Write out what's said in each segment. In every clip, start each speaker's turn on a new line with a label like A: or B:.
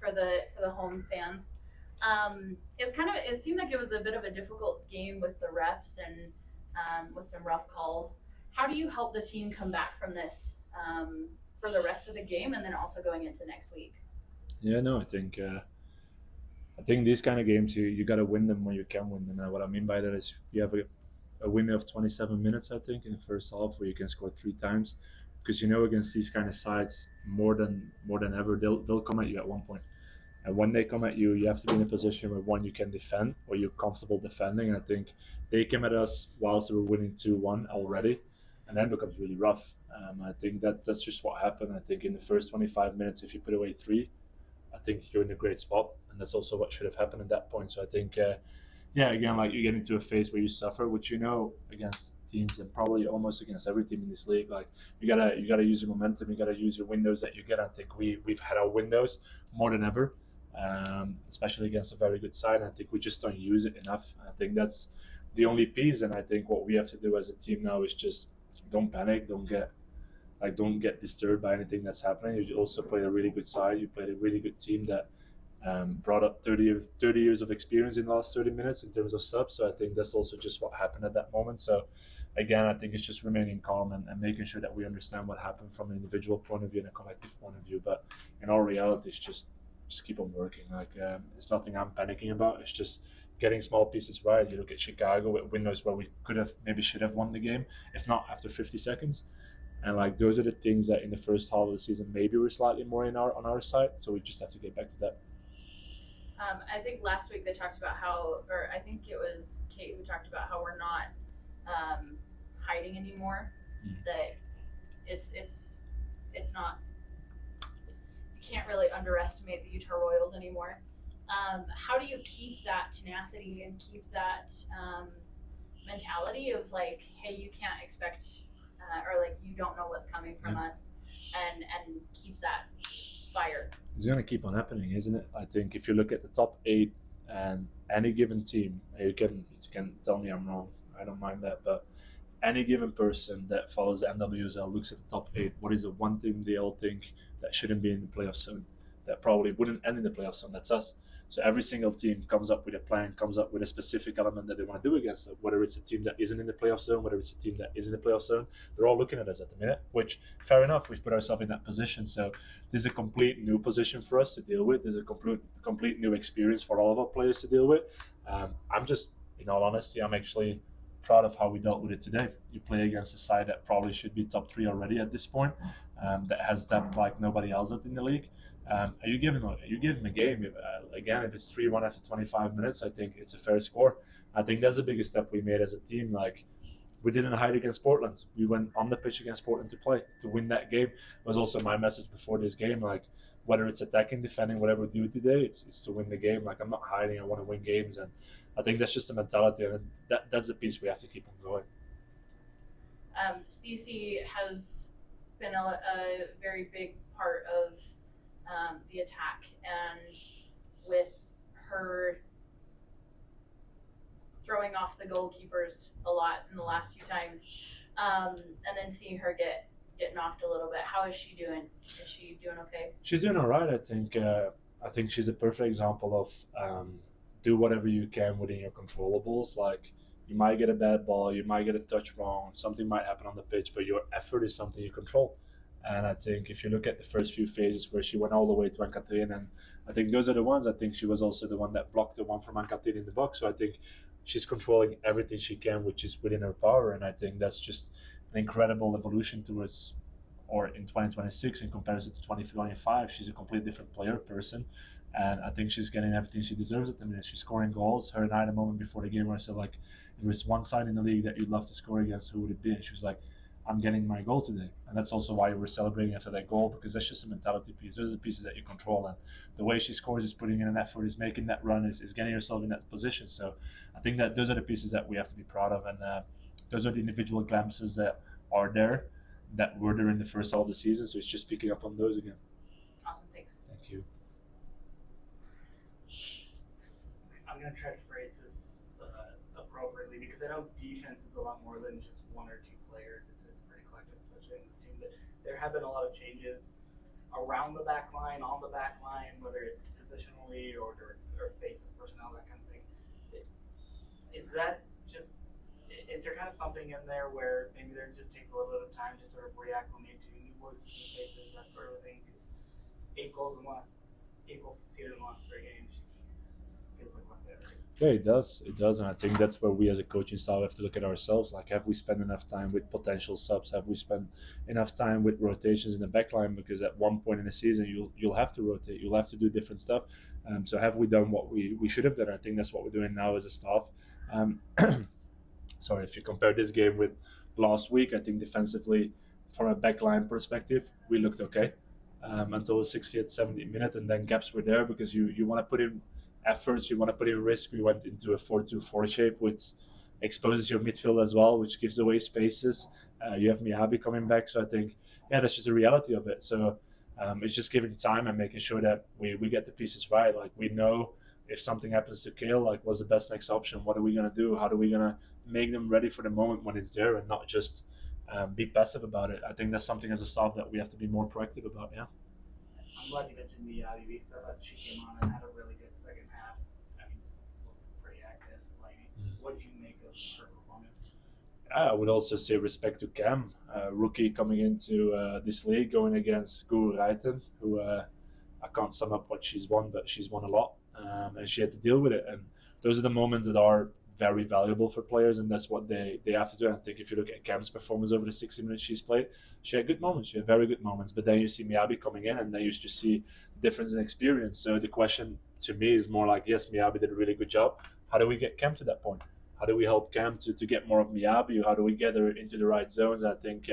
A: for the home fans. It seemed like it was a bit of a difficult game with the refs and with some rough calls. How do you help the team come back from this for the rest of the game and then also going into next week?
B: Yeah, no, I think these kind of games you got to win them when you can win them. And what I mean by that is you have a window of 27 minutes, I think, in the first half where you can score three times, because you know against these kind of sides more than ever they'll come at you at one point. And when they come at you, you have to be in a position where one you can defend or you're comfortable defending. And I think they came at us whilst they were winning 2-1 already, and then it becomes really rough. I think that's just what happened. I think in the first 25 minutes, if you put away three, I think you're in a great spot, and that's also what should have happened at that point. So I think, yeah, again, like you get into a phase where you suffer, which you know against teams and probably almost against every team in this league. Like you gotta use your momentum, you gotta use your windows that you get. I think we've had our windows more than ever, especially against a very good side. And I think we just don't use it enough. I think that's the only piece, and I think what we have to do as a team now is just don't panic, don't get disturbed by anything that's happening. You also played a really good side. You played a really good team that brought up 30 years of experience in the last 30 minutes in terms of subs. So I think that's also just what happened at that moment. So again, I think it's just remaining calm and making sure that we understand what happened from an individual point of view and a collective point of view. But in all reality, it's just keep on working. Like it's nothing I'm panicking about. It's just getting small pieces right. You look at Chicago with windows where we could have maybe should have won the game, if not after 50 seconds. And like those are the things that in the first half of the season maybe we're slightly more in our on our side. So we just have to get back to that.
A: I think last week they talked about how, or I think it was Kate who talked about how we're not hiding anymore.
B: Mm.
A: That it's not, you can't really underestimate the Utah Royals anymore. How do you keep that tenacity and keep that mentality of like, hey, you can't expect, or like you don't know what's coming from
B: Yeah.
A: us, and keep that fire?
B: It's going to keep on happening, isn't it? I think if you look at the top eight and any given team, you can tell me I'm wrong. I don't mind that, but any given person that follows the NWSL looks at the top eight. What is the one team they all think that shouldn't be in the playoff zone? That probably wouldn't end in the playoff zone. That's us. So every single team comes up with a plan, comes up with a specific element that they want to do against it. Whether it's a team that isn't in the playoff zone, whether it's a team that is in the playoff zone, they're all looking at us at the minute. Which, fair enough, we've put ourselves in that position. So this is a complete new position for us to deal with. This is a complete new experience for all of our players to deal with. I'm just, in all honesty, I'm actually proud of how we dealt with it today. You play against a side that probably should be top three already at this point, that has depth like nobody else in the league. You give him a game. Again, if it's 3-1 after 25 minutes, I think it's a fair score. I think that's the biggest step we made as a team. Like we didn't hide against Portland. We went on the pitch against Portland to play to win that game. It was also my message before this game. Like whether it's attacking, defending, whatever we do today, it's to win the game. Like I'm not hiding. I want to win games, and I think that's just the mentality, and that's the piece we have to keep on going.
A: CC has been a very big part of the attack, and with her throwing off the goalkeepers a lot in the last few times, and then seeing her get knocked a little bit. How is she doing? Is she doing okay?
B: She's doing all right. I think. I think she's a perfect example of do whatever you can within your controllables. Like you might get a bad ball, you might get a touch wrong, something might happen on the pitch, but your effort is something you control. And I think if you look at the first few phases where she went all the way to Ankatin, and I think those are the ones. I think she was also the one that blocked the one from Ankatin in the box. So I think she's controlling everything she can, which is within her power. And I think that's just an incredible evolution towards, or in 2026 in comparison to 2025, she's a completely different player, person. And I think she's getting everything she deserves at the minute. She's scoring goals. Her and I had a moment before the game where I said, like, if there was one side in the league that you'd love to score against, who would it be? And she was like, I'm getting my goal today. And that's also why we're celebrating after that goal, because that's just a mentality piece. Those are the pieces that you control. And the way she scores is putting in an effort, is making that run, is getting herself in that position. So I think that those are the pieces that we have to be proud of. And those are the individual glimpses that are there, that were there in the first half of the season. So it's just picking up on those again.
A: Awesome, thanks.
B: Thank you.
C: I'm going to try to phrase this appropriately, because I know defense is a lot more than just one or two players. It's pretty collective, especially in this team. But there have been a lot of changes around the back line, on the back line, whether it's positionally or faces, personnel, that kind of thing. Is there kind of something in there where maybe there just takes a little bit of time to sort of reacclimate to new voices, new faces, that sort of thing? Because 8 goals conceded in the last 3 games feels like one bit, right?
B: Yeah, it does, and I think that's where we as a coaching staff have to look at ourselves. Like, have we spent enough time with potential subs? Have we spent enough time with rotations in the back line? Because at one point in the season, you'll have to rotate, you'll have to do different stuff. So have we done what we should have done? I think that's what we're doing now as a staff. Sorry, if you compare this game with last week, I think defensively, from a backline perspective, we looked okay until the 60th, 70th minute, and then gaps were there because you want to put in efforts, you want to put in risk. We went into a 4-2-4 shape, which exposes your midfield as well, which gives away spaces. You have Miyabi coming back, so I think, that's just a reality of it. So it's just giving time and making sure that we get the pieces right. Like, we know if something happens to Kale, like, what's the best next option? What are we going to do? How are we going to make them ready for the moment when it's there and not just be passive about it? I think that's something as a staff that we have to be more proactive about, yeah.
C: I'm glad you mentioned Miyabi because I thought she came on and had a really good second half. I mean, just looked pretty active. Like, what did you make of her performance?
B: I would also say respect to Cam, rookie coming into this league, going against Coenraets, who I can't sum up what she's won, but she's won a lot, and she had to deal with it. And those are the moments that are very valuable for players, and that's what they have to do. And I think if you look at Cam's performance over the 60 minutes she's played, she had good moments, she had very good moments, but then you see Miyabi coming in and then you just see the difference in experience. So the question to me is more like, yes, Miyabi did a really good job. How do we get Cam to that point? How do we help Cam to get more of Miyabi? How do we get her into the right zones? I think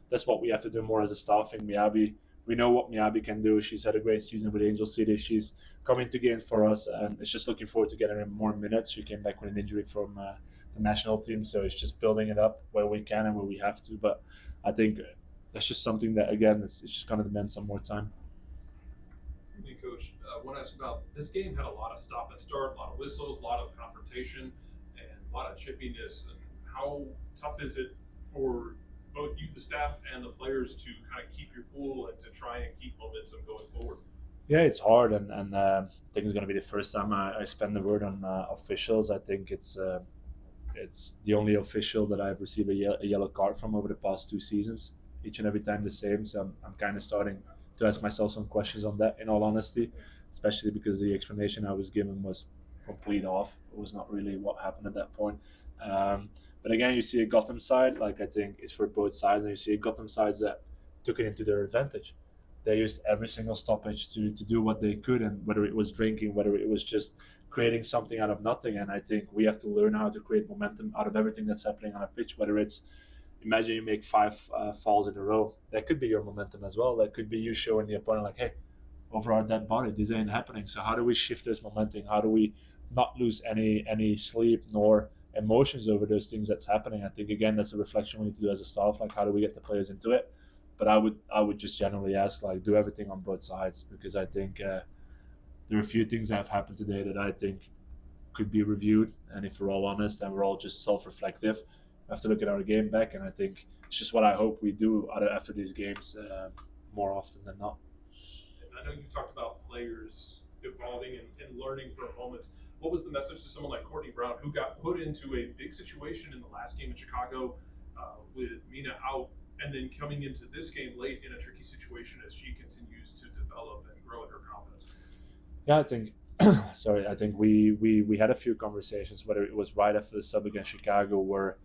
B: that's what we have to do more as a staffing. Miyabi, we know what Miyabi can do. She's had a great season with Angel City. She's coming to gain for us, and it's just looking forward to getting her more minutes. She came back with an injury from the national team, so it's just building it up where we can and where we have to. But I think that's just something that, again, it's just going to demand some more time.
D: Hey, Coach, I want to ask about this game. Had a lot of stop and start, a lot of whistles, a lot of confrontation, and a lot of chippiness. And how tough is it for both you, the staff, and the players to kind of keep your cool and to try and keep momentum going forward?
B: Yeah, it's hard, and I think it's going to be the first time I spend the word on officials. I think it's the only official that I've received a yellow card from over the past 2 seasons, each and every time the same. So I'm kind of starting to ask myself some questions on that, in all honesty, especially because the explanation I was given was complete off. It was not really what happened at that point. But again, you see a Gotham side, like, I think it's for both sides, and you see a Gotham sides that took it into their advantage. They used every single stoppage to do what they could, and whether it was drinking, whether it was just creating something out of nothing. And I think we have to learn how to create momentum out of everything that's happening on a pitch, whether it's, imagine you make 5 falls in a row. That could be your momentum as well. That could be you showing the opponent, like, hey, over our dead body, this ain't happening. So how do we shift this momentum? How do we not lose any sleep nor emotions over those things that's happening? I think, again, that's a reflection we need to do as a staff. Like, how do we get the players into it? But I would just generally ask, like, do everything on both sides, because I think there are a few things that have happened today that I think could be reviewed. And if we're all honest and we're all just self-reflective, we have to look at our game back. And I think it's just what I hope we do after these games more often than not.
D: And I know you talked about players evolving and learning for moments. What was the message to someone like Courtney Brown, who got put into a big situation in the last game in Chicago with Mina out, and then coming into this game late in a tricky situation as she continues to develop and grow in her confidence?
B: Yeah, I think I think we had a few conversations, whether it was right after the sub against Chicago, where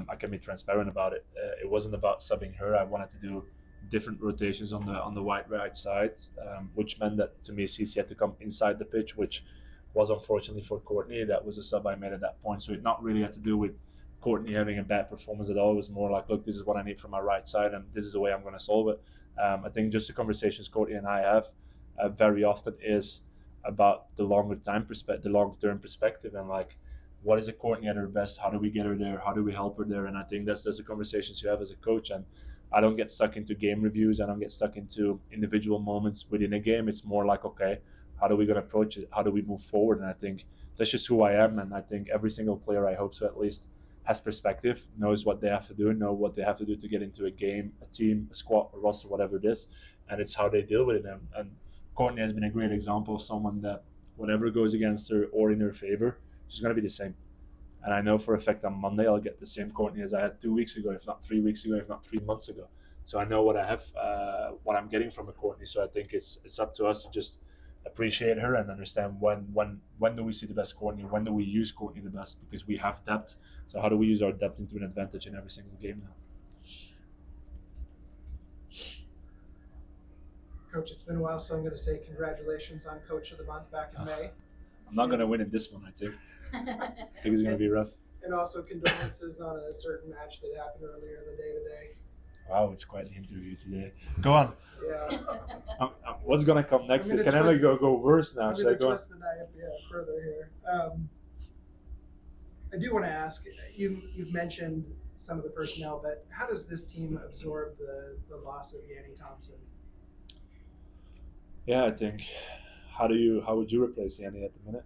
B: I can be transparent about it. It wasn't about subbing her. I wanted to do different rotations on the right side, which meant that, to me, Cici had to come inside the pitch, which was unfortunately for Courtney. That was a sub I made at that point. So it not really had to do with Courtney having a bad performance at all. It was more like, look, this is what I need from my right side, and this is the way I'm going to solve it. I think just the conversations Courtney and I have very often is about the long-term perspective, and like, what is a Courtney at her best? How do we get her there? How do we help her there? And I think that's the conversations you have as a coach. And I don't get stuck into game reviews. I don't get stuck into individual moments within a game. It's more like, okay, how are we going to approach it? How do we move forward? And I think that's just who I am. And I think every single player, I hope so at least, has perspective, knows what they have to do, know what they have to do to get into a game, a team, a squad, a roster, whatever it is. and it's how they deal with it. And Courtney has been a great example of someone that whatever goes against her or in her favor, she's going to be the same. And I know for a fact on Monday I'll get the same Courtney as I had 2 weeks ago, if not 3 weeks ago, if not 3 months ago. So I know what I have, what I'm getting from a Courtney. So I think it's up to us to just appreciate her and understand when do we see the best Courtney, when do we use Courtney the best, because we have depth. So how do we use our depth into an advantage in every single game now?
E: Coach, it's been a while, so I'm going to say congratulations on Coach of the Month back in May.
B: I'm not going to win in this one, I think. I think it's going to be rough.
E: And also condolences on a certain match that happened earlier in the day today.
B: Wow, it's quite the interview today. Go on.
E: Yeah.
B: What's going to come next?
E: I'm gonna
B: Can I go worse now?
E: I'm
B: Should I
E: going to
B: go?
E: twist the knife further here. I do want to ask, you've mentioned some of the personnel, but how does this team absorb the loss of Yanni Thompson?
B: Yeah, I think how would you replace Yanni at the minute?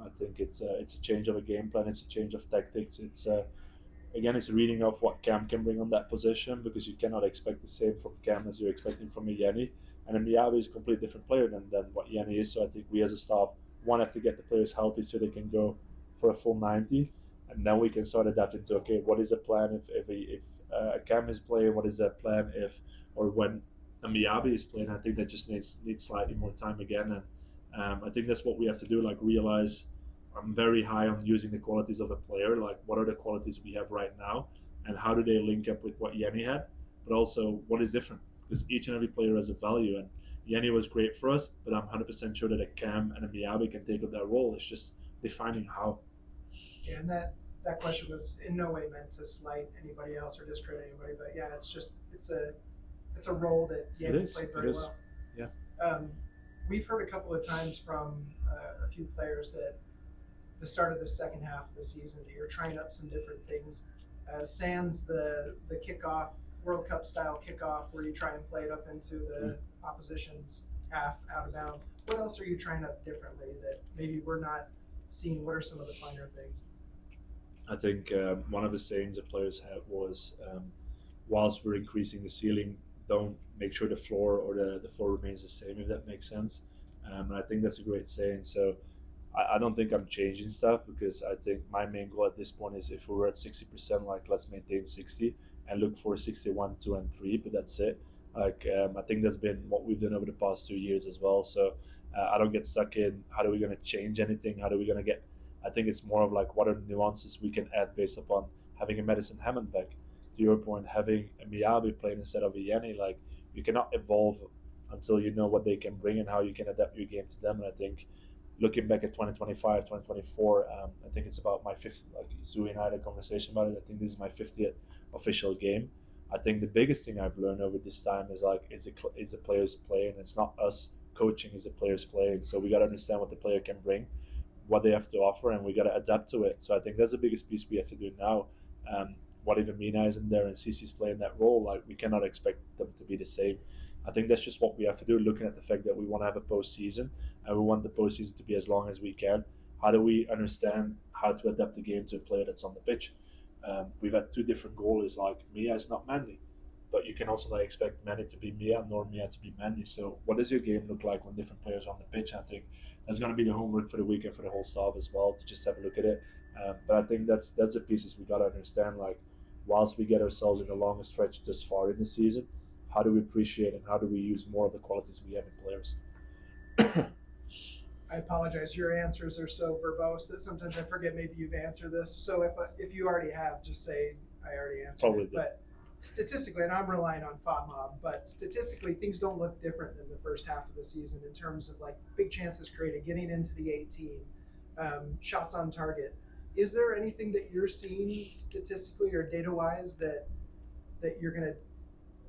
B: I think it's a change of a game plan. It's a change of tactics. It's again, it's reading of what Cam can bring on that position, because you cannot expect the same from Cam as you're expecting from a Yanni. And a Miyabi is a completely different player than what Yanni is. So I think we as a staff have to get the players healthy so they can go for a full 90. And then we can start adapting to, okay, what is the plan if Cam is playing? What is that plan or when a Miyabi is playing? I think that just needs slightly more time again. And I think that's what we have to do, like realize I'm very high on using the qualities of a player, like what are the qualities we have right now and how do they link up with what Yanni had, but also what is different, because each and every player has a value. And Yanni was great for us, but I'm 100% sure that a Cam and a Miyabi can take up that role. It's just defining how.
E: Yeah, and that question was in no way meant to slight anybody else or discredit anybody, but yeah, it's a role that Yanni played very well.
B: Yeah.
E: We've heard a couple of times from a few players that the start of the second half of the season, that you're trying up some different things. Sans the kickoff, World Cup style kickoff, where you try and play it up into the opposition's half out of bounds. What else are you trying up differently that maybe we're not seeing? What are some of the finer things?
B: I think one of the sayings the players had was, whilst we're increasing the ceiling, don't make sure the floor or the floor remains the same, if that makes sense. And I think that's a great saying. So I don't think I'm changing stuff, because I think my main goal at this point is, if we were at 60%, like let's maintain 60 and look for 61, 2, and 3, but that's it. Like I think that's been what we've done over the past 2 years as well. So I don't get stuck in how are we going to change anything, how are we going to get. I think it's more of like what are the nuances we can add based upon having a Madison Hammond back. To your point, having a Miyabi playing instead of a Yanni, like you cannot evolve until you know what they can bring and how you can adapt your game to them. And I think looking back at 2025, 2024, I think it's about my 50th, like Zui and I had a conversation about it. I think this is my 50th official game. I think the biggest thing I've learned over this time is like, is the players playing? It's not us coaching, is the players playing. So we got to understand what the player can bring, what they have to offer, and we got to adapt to it. So I think that's the biggest piece we have to do now. What if Mina isn't there and Cece's playing that role? Like we cannot expect them to be the same. I think that's just what we have to do, looking at the fact that we want to have a postseason and we want the postseason to be as long as we can. How do we understand how to adapt the game to a player that's on the pitch? We've had two different goalies, like Mia is not Mandy, but you can also not expect Mandy to be Mia nor Mia to be Mandy. So what does your game look like when different players are on the pitch? I think that's going to be the homework for the weekend for the whole staff as well, to just have a look at it. But I think that's the pieces we got to understand. Like, whilst we get ourselves in the longest stretch this far in the season, how do we appreciate and how do we use more of the qualities we have in players?
E: I apologize. Your answers are so verbose that sometimes I forget maybe you've answered this. So if you already have, just say I already answered
B: Probably
E: it. But statistically, and I'm relying on FOTMOB, but statistically things don't look different than the first half of the season in terms of like big chances created, getting into the 18, shots on target. Is there anything that you're seeing statistically or data-wise that you're going to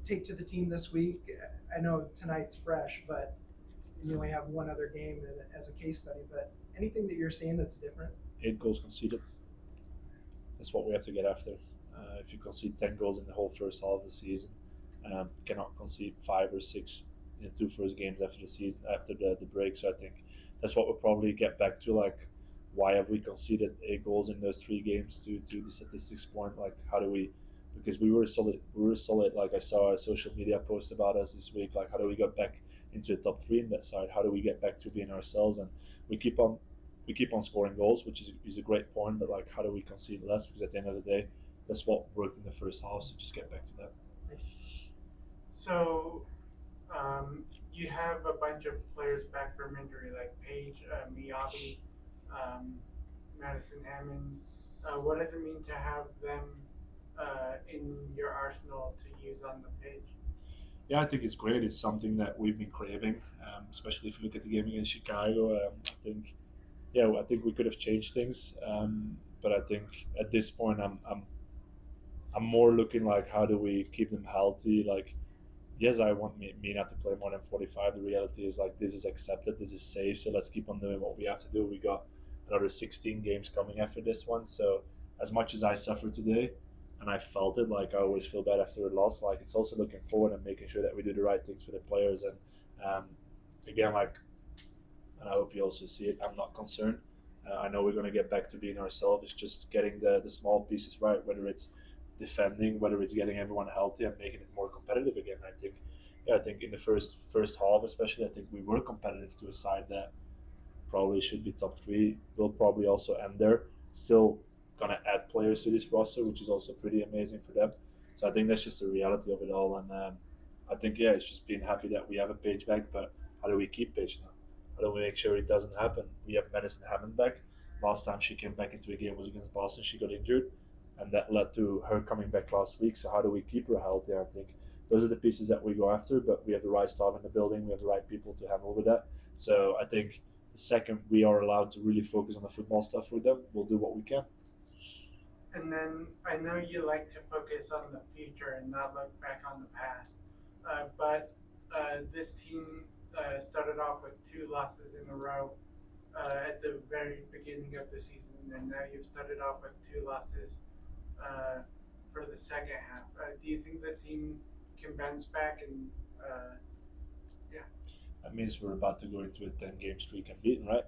E: take to the team this week? I know tonight's fresh, but you only have one other game as a case study, but anything that you're seeing that's different?
B: 8 goals conceded. That's what we have to get after. If you concede 10 goals in the whole first half of the season, cannot concede 5 or 6 in the 2 first games after the season, after the break. So I think that's what we'll probably get back to. Like, why have we conceded 8 goals in those 3 games to the statistics point? Like, how do we because we were solid. We were solid. Like I saw a social media post about us this week. Like, how do we get back into the top three in that side? How do we get back to being ourselves? And we keep on scoring goals, which is a great point. But like, how do we concede less? Because at the end of the day, that's what worked in the first half. So just get back to that.
F: So, you have a bunch of players back from injury, like Paige, Miyabi, Madison Hammond. What does it mean to have them in your arsenal to use on the pitch?
B: Yeah, I think it's great. It's something that we've been craving, especially if you look at the game against Chicago. I think we could have changed things, but I think at this point, I'm more looking like, how do we keep them healthy? Like, yes, I want Mina to play more than 45. The reality is, like, this is accepted, this is safe, so let's keep on doing what we have to do. We got another 16 games coming after this one, so as much as I suffered today, and I felt it, like I always feel bad after a loss, like it's also looking forward and making sure that we do the right things for the players. And again, like, and I hope you also see it, I'm not concerned. I know we're going to get back to being ourselves. It's just getting the small pieces right, whether it's defending, whether it's getting everyone healthy and making it more competitive again. I think in the first half especially, I think we were competitive to a side that probably should be top three. We'll probably also end there. Still gonna add players to this roster, which is also pretty amazing for them. So I think that's just the reality of it all. And I think, yeah, it's just being happy that we have a Page back, but how do we keep Page now? How do we make sure it doesn't happen? We have Madison Hammond back. Last time she came back into a game was against Boston. She got injured, and that led to her coming back last week. So how do we keep her healthy? I think those are the pieces that we go after, but we have the right staff in the building. We have the right people to handle with that. So I think the second we are allowed to really focus on the football stuff with them, we'll do what we can.
F: And then I know you like to focus on the future and not look back on the past, but this team started off with 2 losses in a row at the very beginning of the season, and now you've started off with 2 losses for the second half. Do you think the team can bounce back? And
B: That means we're about to go into a 10-game streak unbeaten, right?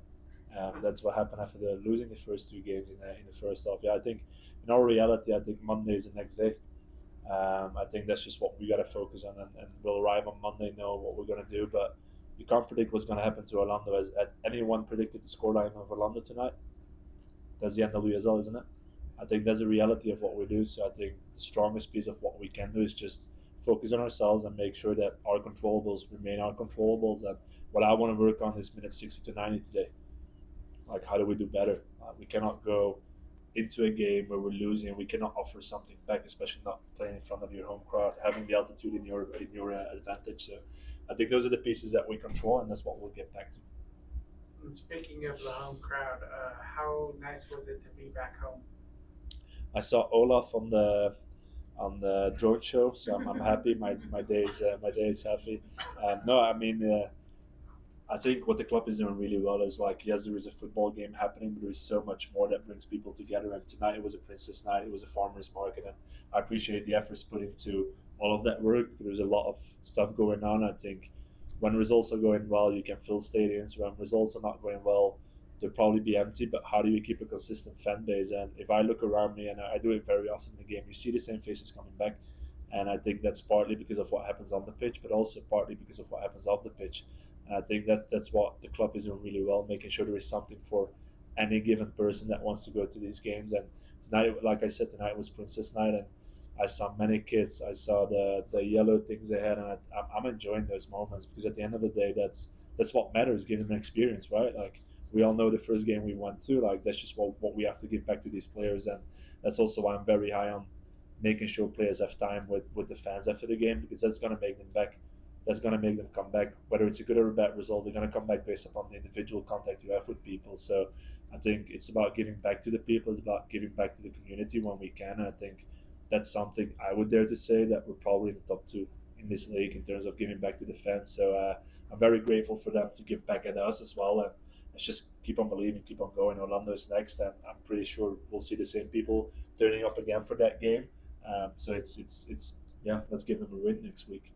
B: That's what happened after losing the first 2 games in the first half. Yeah, I think in our reality, I think Monday is the next day. I think that's just what we got to focus on, and we'll arrive on Monday, know what we're going to do, but you can't predict what's going to happen to Orlando. Has anyone predicted the scoreline of Orlando tonight? That's the NWSL, isn't it? I think that's the reality of what we do. So I think the strongest piece of what we can do is just focus on ourselves and make sure that our controllables remain our controllables. And what I want to work on is minutes 60 to 90 today. Like, how do we do better? We cannot go into a game where we're losing and we cannot offer something back, especially not playing in front of your home crowd, having the altitude in your advantage. So I think those are the pieces that we control, and that's what we'll get back to.
F: And speaking of the home crowd, how nice was it to be back home?
B: I saw Olaf on the drone show, so I'm happy. My day is happy. No, I mean, I think what the club is doing really well is, like, yes, there is a football game happening, but there is so much more that brings people together. And tonight it was a Princess Night, it was a farmers market, and I appreciate the efforts put into all of that work. There's a lot of stuff going on. I think when results are going well, you can fill stadiums. When results are not going well, they'll probably be empty. But how do you keep a consistent fan base? And if I look around me, and I do it very often in the game, you see the same faces coming back. And I think that's partly because of what happens on the pitch, but also partly because of what happens off the pitch. And I think that's what the club is doing really well, making sure there is something for any given person that wants to go to these games. And tonight, like I said, tonight was Princess Night, and I saw many kids. I saw the yellow things they had, and I'm enjoying those moments, because at the end of the day, that's what matters, giving them an experience, right? Like, we all know the first game we went to, like, that's just what we have to give back to these players. And that's also why I'm very high on making sure players have time with the fans after the game, because that's going to make them back. That's going to make them come back. Whether it's a good or a bad result, they're going to come back based upon the individual contact you have with people. So I think it's about giving back to the people. It's about giving back to the community when we can. And I think that's something I would dare to say that we're probably in the top 2 in this league in terms of giving back to the fans. So I'm very grateful for them to give back at us as well. And let's just keep on believing, keep on going. Orlando is next, and I'm pretty sure we'll see the same people turning up again for that game. So it's let's give them a win next week.